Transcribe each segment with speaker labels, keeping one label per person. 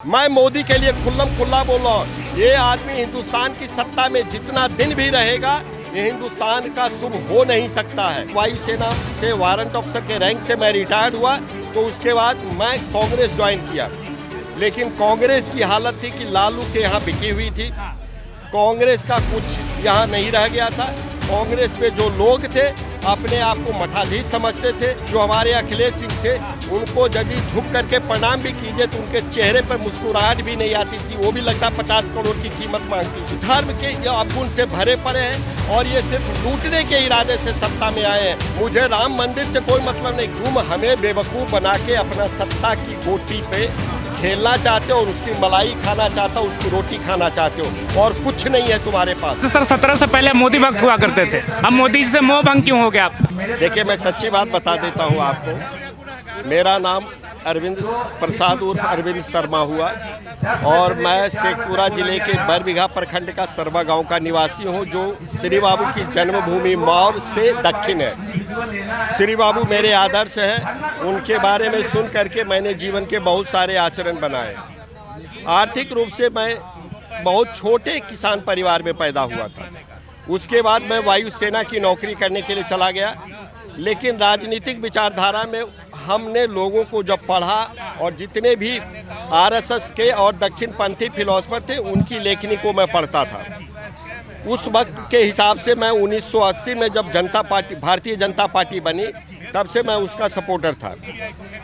Speaker 1: मैं मोदी के लिए खुल्लम खुल्ला बोल रहा हूँ। ये आदमी हिंदुस्तान की सत्ता में जितना दिन भी रहेगा ये हिंदुस्तान का शुभ हो नहीं सकता है। वायुसेना से वारंट ऑफिसर के रैंक से मैं रिटायर्ड हुआ तो उसके बाद मैं कांग्रेस ज्वाइन किया, लेकिन कांग्रेस की हालत थी कि लालू के यहाँ बिकी हुई थी। कांग्रेस का कुछ यहाँ नहीं रह गया था। कांग्रेस में जो लोग थे अपने आप को मठाधीश समझते थे। जो हमारे अखिलेश सिंह थे उनको यदि झुक करके प्रणाम भी कीजिए तो उनके चेहरे पर मुस्कुराहट भी नहीं आती थी, वो भी लगता 50 करोड़ की कीमत मांगती थी। धर्म के ये अवगुण से भरे पड़े हैं और ये सिर्फ लूटने के इरादे से सत्ता में आए हैं। मुझे राम मंदिर से कोई मतलब नहीं। तुम हमें बेवकूफ़ बना के अपना सत्ता की गोटी पे खेलना चाहते हो और उसकी मलाई खाना चाहते हो, उसकी रोटी खाना चाहते हो और कुछ नहीं है तुम्हारे पास।
Speaker 2: तो सर 17 से पहले मोदी भक्त हुआ करते थे, अब मोदी से मोह भंग क्यों हो गया आप?
Speaker 1: देखिए मैं सच्ची बात बता देता हूँ आपको। मेरा नाम अरविंद प्रसाद उर्फ अरविंद शर्मा हुआ और मैं शेखपुरा जिले के बरबीघा प्रखंड का सरवा गांव का निवासी हूं, जो श्री बाबू की जन्मभूमि मौर से दक्षिण है। श्री बाबू मेरे आदर्श हैं, उनके बारे में सुन करके मैंने जीवन के बहुत सारे आचरण बनाए। आर्थिक रूप से मैं बहुत छोटे किसान परिवार में पैदा हुआ था। उसके बाद मैं वायुसेना की नौकरी करने के लिए चला गया, लेकिन राजनीतिक विचारधारा में हमने लोगों को जब पढ़ा और जितने भी आरएसएस के और दक्षिणपंथी फिलोसफर थे उनकी लेखनी को मैं पढ़ता था। उस वक्त के हिसाब से मैं 1980 में जब भारतीय जनता पार्टी बनी तब से मैं उसका सपोर्टर था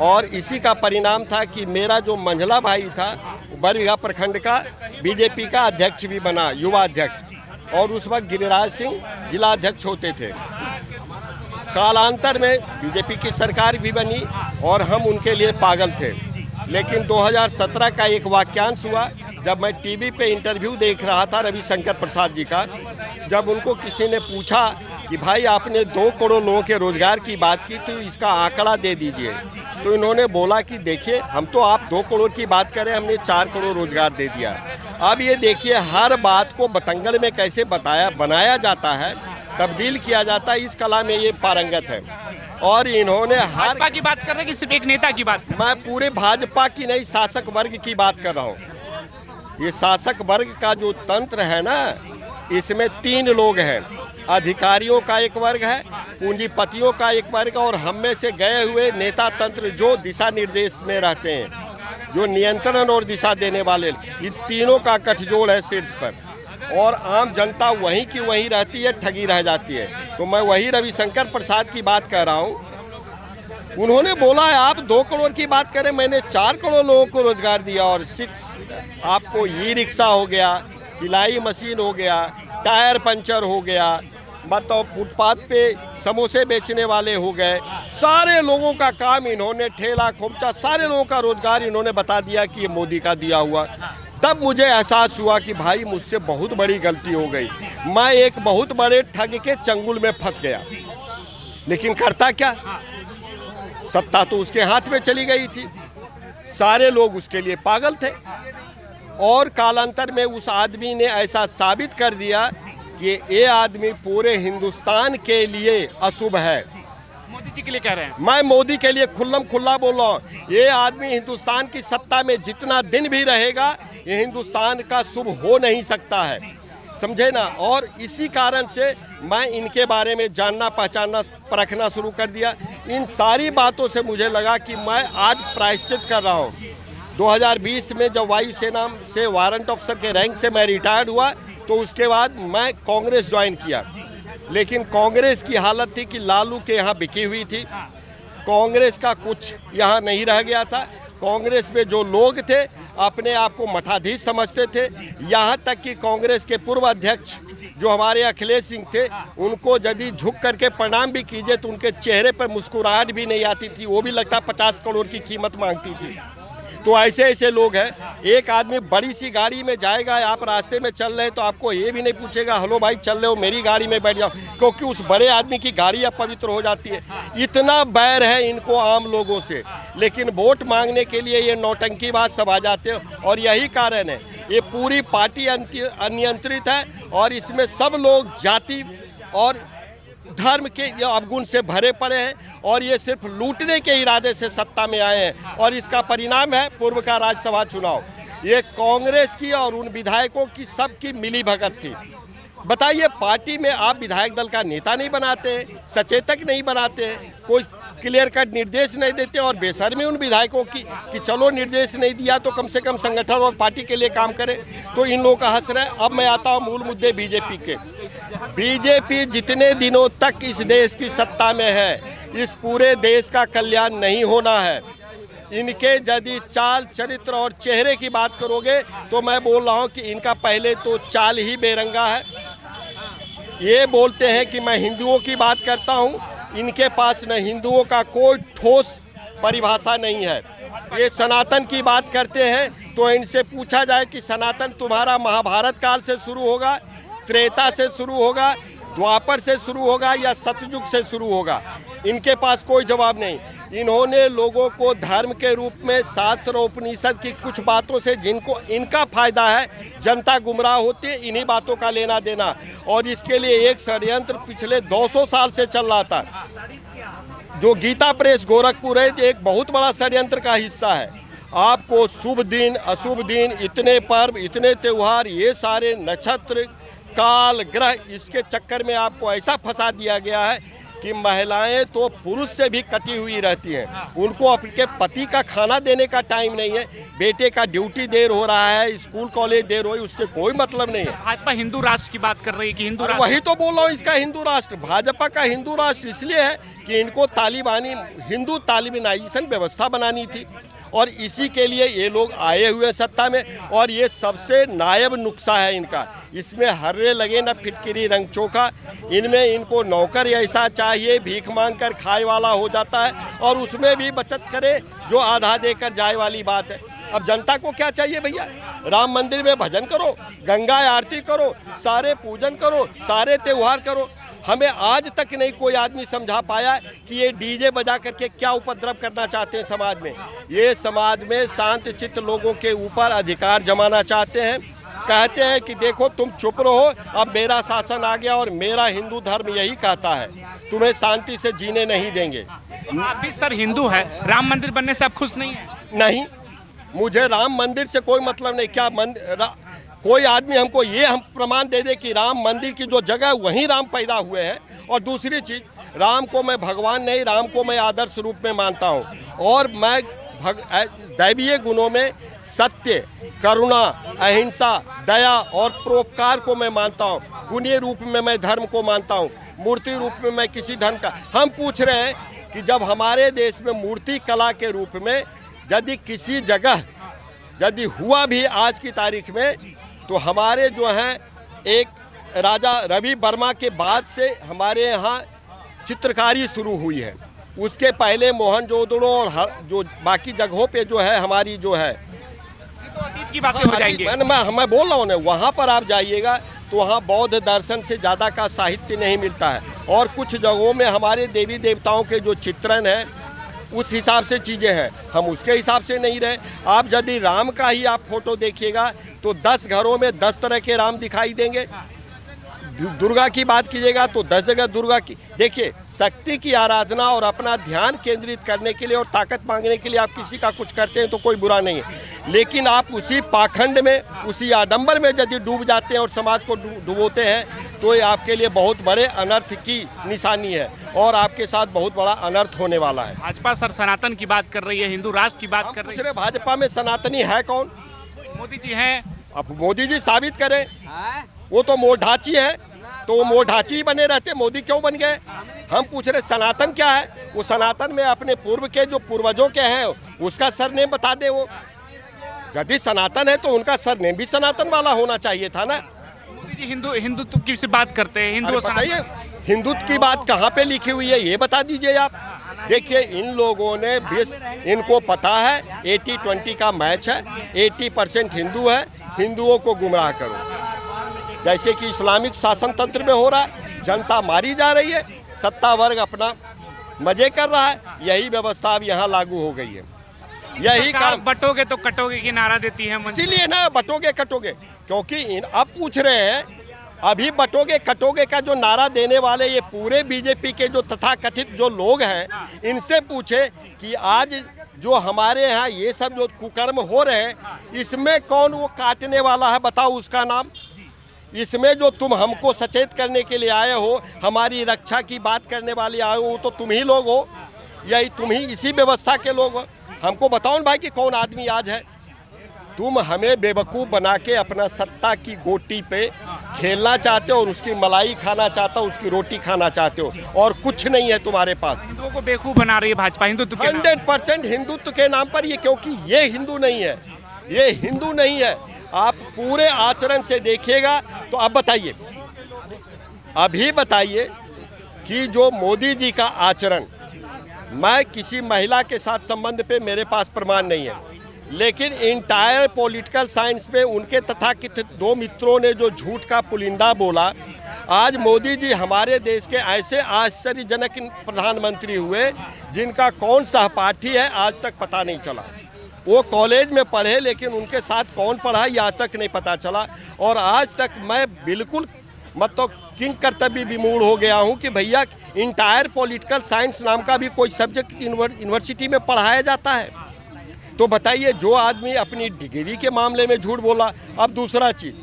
Speaker 1: और इसी का परिणाम था कि मेरा जो मंझला भाई था बरबीघा प्रखंड का बीजेपी का अध्यक्ष भी बना, युवा अध्यक्ष, और उस वक्त गिरिराज सिंह जिला अध्यक्ष होते थे। कालांतर में बीजेपी की सरकार भी बनी और हम उनके लिए पागल थे। लेकिन 2017 का एक वाक्यांश हुआ जब मैं टीवी पे इंटरव्यू देख रहा था रविशंकर प्रसाद जी का। जब उनको किसी ने पूछा कि भाई आपने 2 करोड़ लोगों के रोजगार की बात की तो इसका आंकड़ा दे दीजिए, तो इन्होंने बोला कि देखिए हम तो आप 2 करोड़ की बात करें, हमने 4 करोड़ रोजगार दे दिया। अब ये देखिए हर बात को बतंगड़ में कैसे बनाया जाता है, तब्दील किया जाता है, इस कला में ये पारंगत है। और इन्होंने
Speaker 2: भाजपा की बात कर रहे हैं कि सिर्फ एक नेता की बात?
Speaker 1: मैं पूरे भाजपा की नहीं, शासक वर्ग की बात कर रहा हूँ। ये शासक वर्ग का जो तंत्र है ना, इसमें 3 लोग हैं। अधिकारियों का एक वर्ग है, पूंजीपतियों का एक वर्ग और हम में से गए हुए नेता तंत्र जो दिशा निर्देश में रहते हैं, जो नियंत्रण और दिशा देने वाले, ये तीनों का गठजोड़ है शीर्ष पर और आम जनता वहीं की वहीं रहती है, ठगी रह जाती है। तो मैं वही रविशंकर प्रसाद की बात कर रहा हूँ। उन्होंने बोला आप 2 करोड़ की बात करें, मैंने 4 करोड़ लोगों को रोजगार दिया और 6 आपको ई रिक्शा हो गया, सिलाई मशीन हो गया, टायर पंचर हो गया, बताओ फुटपाथ पे समोसे बेचने वाले हो गए। सारे लोगों का काम इन्होंने, ठेला खोमचा, सारे लोगों का रोजगार इन्होंने बता दिया कि ये मोदी का दिया हुआ। तब मुझे एहसास हुआ कि भाई मुझसे बहुत बड़ी गलती हो गई, मैं एक बहुत बड़े ठग के चंगुल में फंस गया। लेकिन करता क्या, सत्ता तो उसके हाथ में चली गई थी, सारे लोग उसके लिए पागल थे और कालांतर में उस आदमी ने ऐसा साबित कर दिया कि ये आदमी पूरे हिंदुस्तान के लिए अशुभ है।
Speaker 2: मोदी जी के लिए कह रहे हैं?
Speaker 1: मैं मोदी के लिए खुल्लम खुल्ला बोल रहा हूँ। ये आदमी हिंदुस्तान की सत्ता में जितना दिन भी रहेगा ये हिंदुस्तान का शुभ हो नहीं सकता है, समझे ना। और इसी कारण से मैं इनके बारे में जानना, पहचानना, परखना शुरू कर दिया। इन सारी बातों से मुझे लगा कि मैं आज प्रायश्चित कर रहा हूँ। 2020 में जब वायुसेना से वारंट ऑफिसर के रैंक से मैं रिटायर्ड हुआ तो उसके बाद मैं कांग्रेस ज्वाइन किया, लेकिन कांग्रेस की हालत थी कि लालू के यहाँ बिकी हुई थी। कांग्रेस का कुछ यहाँ नहीं रह गया था। कांग्रेस में जो लोग थे अपने आप को मठाधीश समझते थे। यहाँ तक कि कांग्रेस के पूर्व अध्यक्ष जो हमारे अखिलेश सिंह थे उनको यदि झुक करके प्रणाम भी कीजिए तो उनके चेहरे पर मुस्कुराहट भी नहीं आती थी, वो भी लगता 50 करोड़ की कीमत मांगती थी। तो ऐसे ऐसे लोग हैं। एक आदमी बड़ी सी गाड़ी में जाएगा, आप रास्ते में चल रहे हैं तो आपको ये भी नहीं पूछेगा हेलो भाई चल रहे हो, मेरी गाड़ी में बैठ जाओ, क्योंकि उस बड़े आदमी की गाड़ी अपवित्र हो जाती है। इतना बैर है इनको आम लोगों से, लेकिन वोट मांगने के लिए ये नौटंकीबाज सब आ जाते हैं और यही कारण है ये पूरी पार्टी अनियंत्रित है और इसमें सब लोग जाति और धर्म के अवगुण से भरे पड़े हैं और ये सिर्फ लूटने के इरादे से सत्ता में आए हैं और इसका परिणाम है पूर्व का राज्यसभा चुनाव। ये कांग्रेस की और उन विधायकों की सबकी मिली भगत थी। बताइए, पार्टी में आप विधायक दल का नेता नहीं बनाते हैं, सचेतक नहीं बनाते हैं, कोई क्लियर कट निर्देश नहीं देते और बेशर्मी उन विधायकों की कि चलो निर्देश नहीं दिया तो कम से कम संगठन और पार्टी के लिए काम करें, तो इन लोगों का हंस रहे। अब मैं आता हूँ मूल मुद्दे बीजेपी के। बीजेपी जितने दिनों तक इस देश की सत्ता में है, इस पूरे देश का कल्याण नहीं होना है। इनके यदि चाल चरित्र और चेहरे की बात करोगे तो मैं बोल रहा हूँ कि इनका पहले तो चाल ही बेरंगा है। ये बोलते हैं कि मैं हिंदुओं की बात करता हूँ, इनके पास न हिंदुओं का कोई ठोस परिभाषा नहीं है। ये सनातन की बात करते हैं तो इनसे पूछा जाए कि सनातन तुम्हारा महाभारत काल से शुरू होगा, त्रेता से शुरू होगा, द्वापर से शुरू होगा या सतयुग से शुरू होगा? इनके पास कोई जवाब नहीं। इन्होंने लोगों को धर्म के रूप में शास्त्र और उपनिषद की कुछ बातों से जिनको इनका फायदा है, जनता गुमराह होती है, इन्हीं बातों का लेना देना। और इसके लिए एक षड्यंत्र पिछले 200 साल से चल रहा था। जो गीता प्रेस गोरखपुर है, एक बहुत बड़ा षड्यंत्र का हिस्सा है। आपको शुभ दिन अशुभ दिन, इतने पर्व, इतने त्यौहार, ये सारे नक्षत्र, काल, ग्रह, इसके चक्कर में आपको ऐसा फंसा दिया गया है कि महिलाएं तो पुरुष से भी कटी हुई रहती हैं। उनको अपने पति का खाना देने का टाइम नहीं है, बेटे का ड्यूटी देर हो रहा है, स्कूल कॉलेज देर हो रही, उससे कोई मतलब नहीं है।
Speaker 2: भाजपा हिंदू राष्ट्र की बात कर रही है कि हिंदू राष्ट्र,
Speaker 1: वही तो बोल रहा हूँ, इसका हिंदू राष्ट्र। भाजपा का हिंदू राष्ट्र इसलिए है कि इनको तालिबानी हिंदू तालिबानाइजेशन व्यवस्था बनानी थी और इसी के लिए ये लोग आए हुए सत्ता में। और ये सबसे नायब नुक्सा है इनका। इसमें हर्रे लगे न फिटकिरी रंग चोखा। इनमें इनको नौकर ऐसा चाहिए, भीख मांग कर खाए वाला हो जाता है और उसमें भी बचत करे जो आधा देकर जाए वाली बात है। अब जनता को क्या चाहिए भैया? राम मंदिर में भजन करो, गंगा आरती करो, सारे पूजन करो, सारे त्यौहार करो। हमें आज तक नहीं कोई आदमी समझा पाया कि ये डीजे बजा करके क्या उपद्रव करना चाहते हैं समाज में। ये समाज में शांत चित्त लोगों के ऊपर अधिकार जमाना चाहते हैं। कहते हैं कि देखो तुम चुप रहो, अब मेरा शासन आ गया और मेरा हिंदू धर्म यही कहता है, तुम्हें शांति से जीने नहीं देंगे।
Speaker 2: आप भी सर हिंदू है, राम मंदिर बनने से आप खुश नहीं है?
Speaker 1: नहीं, मुझे राम मंदिर से कोई मतलब नहीं। क्या कोई आदमी हमको ये हम प्रमाण दे दे कि राम मंदिर की जो जगह है वहीं राम पैदा हुए हैं। और दूसरी चीज़, राम को मैं भगवान नहीं, राम को मैं आदर्श रूप में मानता हूँ। और मैं दैवीय गुणों में सत्य, करुणा, अहिंसा, दया और परोपकार को मैं मानता हूँ। गुणीय रूप में मैं धर्म को मानता हूँ, मूर्ति रूप में मैं किसी धर्म का। हम पूछ रहे हैं कि जब हमारे देश में मूर्ति कला के रूप में यदि किसी जगह यदि हुआ भी आज की तारीख में, तो हमारे जो हैं एक राजा रवि वर्मा के बाद से हमारे यहाँ चित्रकारी शुरू हुई है। उसके पहले मोहनजोदड़ो और जो बाकी जगहों पे जो है हमारी जो है,
Speaker 2: तो अतीत की बातें हो जाएंगी।
Speaker 1: मैं बोल रहा हूँ ना, वहाँ पर आप जाइएगा तो वहाँ बौद्ध दर्शन से ज़्यादा का साहित्य नहीं मिलता है। और कुछ जगहों में हमारे देवी देवताओं के जो चित्रण है उस हिसाब से चीज़ें हैं, हम उसके हिसाब से नहीं रहे। आप यदि राम का ही आप फोटो देखिएगा तो 10 घरों में 10 तरह के राम दिखाई देंगे। दुर्गा की बात कीजिएगा तो 10 जगह दुर्गा की। देखिए, शक्ति की आराधना और अपना ध्यान केंद्रित करने के लिए और ताकत मांगने के लिए आप किसी का कुछ करते हैं तो कोई बुरा नहीं है। लेकिन आप उसी पाखंड में, उसी आडंबर में यदि डूब जाते हैं और समाज को डुबोते हैं तो ये आपके लिए बहुत बड़े अनर्थ की निशानी है और आपके साथ बहुत बड़ा अनर्थ होने वाला है।
Speaker 2: भाजपा सर सनातन की बात कर रही है, हिंदू राष्ट्र की बात कर रही है।
Speaker 1: भाजपा में सनातनी है कौन?
Speaker 2: मोदी जी हैं।
Speaker 1: अब मोदी जी साबित करें। वो तो मोढ़ाची है, तो वो मोढ़ाची ही बने रहते, मोदी क्यों बन गए? हम पूछ रहे सनातन क्या है? वो सनातन में अपने पूर्व के जो पूर्वजों के हैं उसका सरनेम बता दे। वो यदि सनातन है तो उनका सरनेम भी सनातन वाला होना चाहिए था ना।
Speaker 2: मोदी जी हिंदुत्व की से बात करते हैं, हिंदू
Speaker 1: बताइए, हिंदुत्व की बात कहाँ पे लिखी हुई है ये बता दीजिए आप। देखिए, इन लोगों ने इनको पता है 80-20 का मैच है, 80% हिंदू है, हिंदुओं को गुमराह करो। जैसे कि इस्लामिक शासन तंत्र में हो रहा है, जनता मारी जा रही है, सत्ता वर्ग अपना मजे कर रहा है। यही व्यवस्था अब यहाँ लागू हो गई है। यही काम,
Speaker 2: बटोगे तो कटोगे की नारा देती है।
Speaker 1: इसीलिए ना बटोगे कटोगे, क्योंकि अब पूछ रहे हैं अभी बटोगे कटोगे का जो नारा देने वाले ये पूरे बीजेपी के जो तथाकथित जो लोग हैं, इनसे पूछे कि आज जो हमारे यहाँ ये सब जो कुकर्म हो रहे हैं, इसमें कौन वो काटने वाला है, बताओ उसका नाम। इसमें जो तुम हमको सचेत करने के लिए आए हो, हमारी रक्षा की बात करने वाले आए हो, तो तुम ही लोग हो, या तुम ही इसी व्यवस्था के लोग हो। हमको बताओ ना भाई कि कौन आदमी आज है। तुम हमें बेवकूफ़ बना के अपना सत्ता की गोटी पे खेलना चाहते हो और उसकी मलाई खाना चाहते हो, उसकी रोटी खाना चाहते हो, और कुछ नहीं है तुम्हारे पास।
Speaker 2: हिंदुओं को बेवकूफ बना रही है भाजपा हिंदुत्व के नाम पे।
Speaker 1: 100% हिंदुत्व के नाम पर ये, क्योंकि ये हिंदू नहीं है, ये हिंदू नहीं है। आप पूरे आचरण से देखिएगा तो अब बताइए, अभी बताइए कि जो मोदी जी का आचरण, मैं किसी महिला के साथ संबंध पे मेरे पास प्रमाण नहीं है, लेकिन इंटायर पॉलिटिकल साइंस में उनके तथाकथित 2 मित्रों ने जो झूठ का पुलिंदा बोला, आज मोदी जी हमारे देश के ऐसे आश्चर्यजनक प्रधानमंत्री हुए जिनका कौन सहपाठी है आज तक पता नहीं चला। वो कॉलेज में पढ़े लेकिन उनके साथ कौन पढ़ा ये आज तक नहीं पता चला। और आज तक मैं बिल्कुल मतलब किंग कर्तव्य विमूढ़ हो गया हूँ कि भैया इंटायर पॉलिटिकल साइंस नाम का भी कोई सब्जेक्ट यूनिवर्सिटी में पढ़ाया जाता है। तो बताइए, जो आदमी अपनी डिग्री के मामले में झूठ बोला। अब दूसरा चीज़,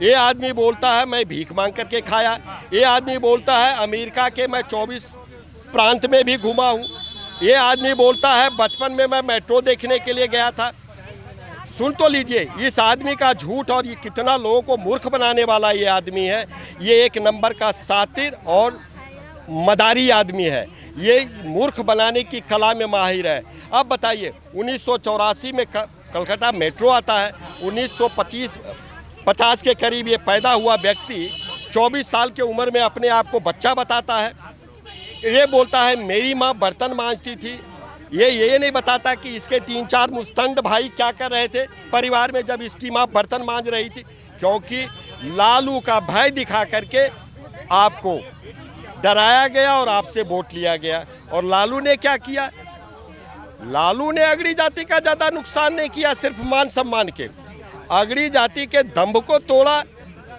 Speaker 1: ये आदमी बोलता है मैं भीख मांग करके खाया, ये आदमी बोलता है अमेरिका के मैं 24 प्रांत में भी घूमा हूँ, ये आदमी बोलता है बचपन में मैं मेट्रो देखने के लिए गया था। सुन तो लीजिए इस आदमी का झूठ, और ये कितना लोगों को मूर्ख बनाने वाला ये आदमी है। ये एक नंबर का सातिर और मदारी आदमी है, ये मूर्ख बनाने की कला में माहिर है। अब बताइए, 1984 में कलकत्ता मेट्रो आता है, 1950 के करीब ये पैदा हुआ व्यक्ति 24 साल की उम्र में अपने आप को बच्चा बताता है। ये बोलता है मेरी माँ बर्तन मांजती थी। ये नहीं बताता कि इसके 3-4 मुस्तंड भाई क्या कर रहे थे परिवार में जब इसकी माँ बर्तन मांज रही थी। क्योंकि लालू का भय दिखा करके आपको डराया गया और आपसे वोट लिया गया। और लालू ने क्या किया? लालू ने अगड़ी जाति का ज़्यादा नुकसान नहीं किया, सिर्फ मान सम्मान के। अगड़ी जाति के दम्भ को तोड़ा,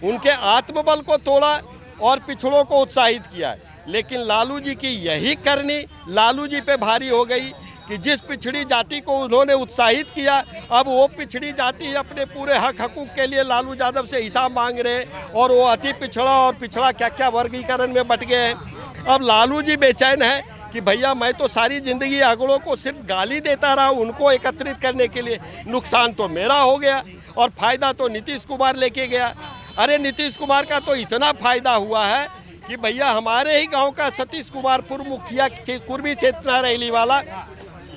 Speaker 1: उनके आत्मबल को तोड़ा और पिछड़ों को उत्साहित किया। लेकिन लालू जी की यही करनी लालू जी पे भारी हो गई कि जिस पिछड़ी जाति को उन्होंने उत्साहित किया, अब वो पिछड़ी जाति अपने पूरे हक हकूक़ के लिए लालू यादव से हिसाब मांग रहे हैं, और वो अति पिछड़ा और पिछड़ा क्या क्या वर्गीकरण में बट गए हैं। अब लालू जी बेचैन है कि भैया मैं तो सारी ज़िंदगी अगड़ों को सिर्फ गाली देता रहा, उनको एकत्रित करने के लिए। नुकसान तो मेरा हो गया और फ़ायदा तो नीतीश कुमार लेके गया। अरे नीतीश कुमार का तो इतना फ़ायदा हुआ है कि भैया हमारे ही गांव का सतीश कुमार पूर्व मुखिया कुर्मी चेतना रैली वाला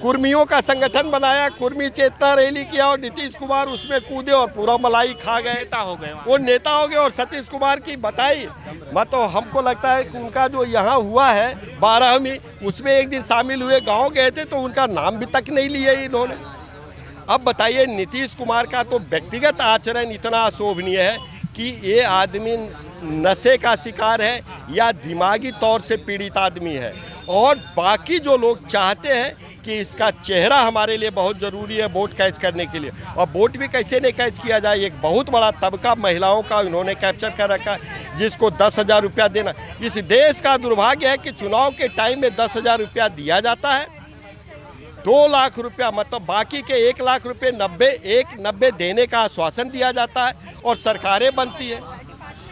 Speaker 1: कुर्मियों का संगठन बनाया, कुर्मी चेतना रैली किया, और नीतीश कुमार उसमें कूदे और पूरा मलाई खा गए,
Speaker 2: नेता हो गए।
Speaker 1: वो नेता हो गए। और सतीश कुमार की बताई मतलब हमको लगता है कि उनका जो यहाँ हुआ है 12वीं, उसमें एक दिन शामिल हुए, गांव गए थे तो उनका नाम भी तक नहीं लिए इन्होंने। अब बताइए, नीतीश कुमार का तो व्यक्तिगत आचरण इतना अशोभनीय है कि ये आदमी नशे का शिकार है या दिमागी तौर से पीड़ित आदमी है। और बाकी जो लोग चाहते हैं कि इसका चेहरा हमारे लिए बहुत ज़रूरी है वोट कैच करने के लिए, और वोट भी कैसे नहीं कैच किया जाए। एक बहुत बड़ा तबका महिलाओं का इन्होंने कैप्चर कर रखा है, जिसको 10,000 रुपया देना। इस देश का दुर्भाग्य है कि चुनाव के टाइम में 10,000 रुपया दिया जाता है, 2 लाख रुपया मतलब बाकी के 1 लाख रुपये 90 देने का आश्वासन दिया जाता है, और सरकारें बनती है।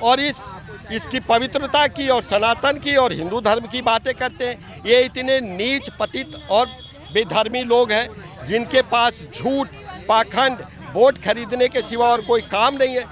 Speaker 1: और इसकी पवित्रता की और सनातन की और हिंदू धर्म की बातें करते हैं। ये इतने नीच पतित और बेधर्मी लोग हैं जिनके पास झूठ, पाखंड, वोट खरीदने के सिवा और कोई काम नहीं है।